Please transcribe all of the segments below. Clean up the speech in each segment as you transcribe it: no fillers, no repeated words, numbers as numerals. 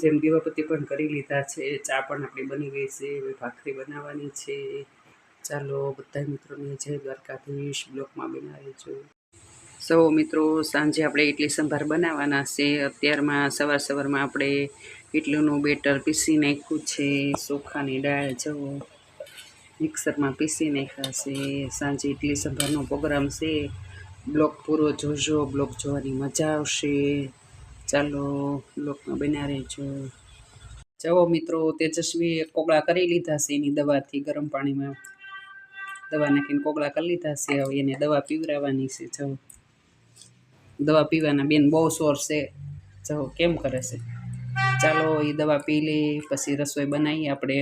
જેમ દીવાપત્તિ પણ કરી લીધા છે, ચા પણ આપણી બની ગઈ છે, હવે ભાખરી બનાવવાની છે। ચાલો બધા મિત્રોને જય દ્વારકાધીશ, બ્લોકમાં બના રહેજો। સૌ મિત્રો સાંજે આપણે ઇડલી સંભાર બનાવવાના છે। અત્યારમાં સવારમાં આપણે ઇડલીનું બેટર પીસી નાખ્યું છે, ચોખાની દાળ જવો મિક્સરમાં પીસી નાખ્યા છે। સાંજે ઇડલી સંભારનો પ્રોગ્રામ છે, બ્લોગ પૂરો જોજો, બ્લોગ જોવાની મજા આવશે। ચાલો બ્લોકમાં બન્યા રહેજો। જવો મિત્રો તેજસ્વીએ કોગળા કરી લીધા છે, એની દવાથી ગરમ પાણીમાં દવા નાખીને કોગળા કરી લીધા છે। હવે એને દવા પીવરાવવાની છે। જવો દવા પીવાના બેન બહુ શોર છે, જવો કેમ કરે છે। ચાલો એ દવા પી લે પછી રસોઈ બનાવીએ આપણે।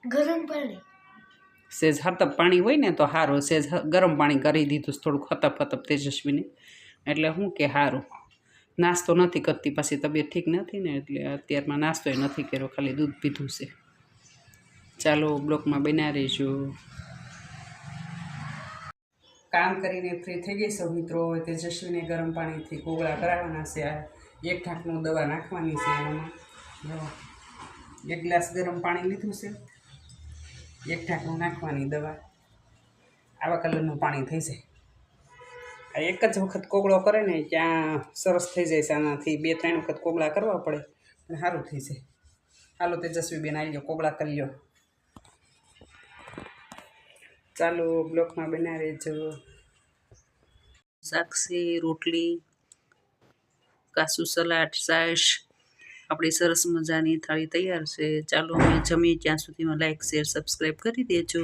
ગરમ પાણી સેજ હતપ પાણી હોય ને તો સારું, સેજ ગરમ પાણી કરી દીધું થોડુંક હતપ તેજસ્વીને, એટલે શું કે સારું। નાસ્તો નથી કરતી, પાછી તબિયત ઠીક નથી ને, એટલે અત્યારમાં નાસ્તો નથી કર્યો, ખાલી દૂધ પીધું છે। ચાલો બ્લોકમાં બન્યા રહેજો। કામ કરીને ફ્રી થઈ ગઈ છો મિત્રો। તેજસ્વીને ગરમ પાણીથી કોગળા કરાવવાના છે। એક ઢાંકણું દવા નાખવાની છે એનામાં। એક ગ્લાસ ગરમ પાણી લીધું છે, એક ઢાંકણું નાખવાની દવા, આવા કલરનું પાણી થઈ જાય। એક જ વખત કોગળો કરે ને ત્યાં સરસ થઈ જાય છે, આનાથી 2-3 વખત કોગળા કરવા પડે અને સારું થઈ જાય। હાલો તેજસ્વી બેન આવી લો, કોગળા કરી લો। ચાલો બ્લોકમાં બના રહેજો। સાક્ષી રોટલી, કાસુ સલાડ, છાશ, આપણી સરસ મજાની થાળી તૈયાર છે। ચાલો અમે જમીએ ત્યાં સુધીમાં લાઈક શેર સબસ્ક્રાઈબ કરી દેજો।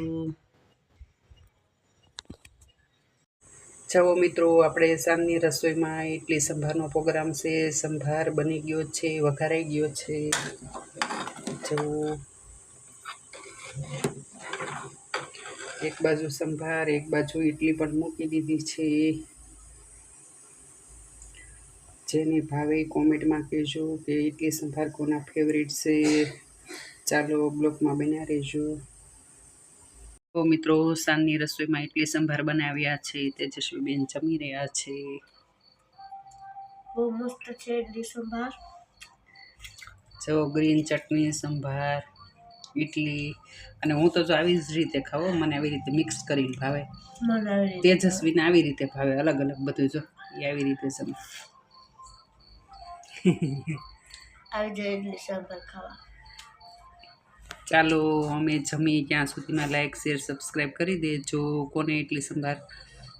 જવો મિત્રો આપણે સાંજની રસોઈમાં ઇડલી સંભારનો પ્રોગ્રામ છે। સંભાર બની ગયો છે, વઘારાઈ ગયો છે। જવો એક બાજુ સંભાર, એક બાજુ ઇડલી પણ મૂકી દીધી છે। જેને ભાવે કોમેન્ટમાં કહેજો કે ઇડલી સંભાર કોના ફેવરિટ છે। ચાલો બ્લોકમાં બન્યા રહેજો। તો મિત્રો સાંજની રસોઈમાં ઇડલી સંભાર બનાવ્યા છે, તેજસ્વીબેન જમી રહ્યા છે। બહુ મસ્ત છે ઇડલી સંભાર। જો ગ્રીન ચટણી, સંભાર, ઇડલી, અને હું તો જો આવી જ રીતે ખાઉં, મને આવી રીતે મિક્સ કરીને ભાવે। તેજસ્વીને આવી રીતે ભાવે, અલગ અલગ બધું જો એ આવી રીતે જમે। આવી જાય ઇડલી સંભાર ખાવા। ચાલો અમે જમીએ ત્યાં સુધીમાં લાઈક શેર સબસ્ક્રાઈબ કરી દેજો। કોને ઇડલી સંભાર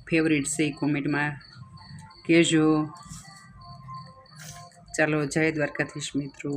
ફેવરિટ છે એ કોમેન્ટમાં કહેજો। ચાલો જય દ્વારકાધીશ મિત્રો।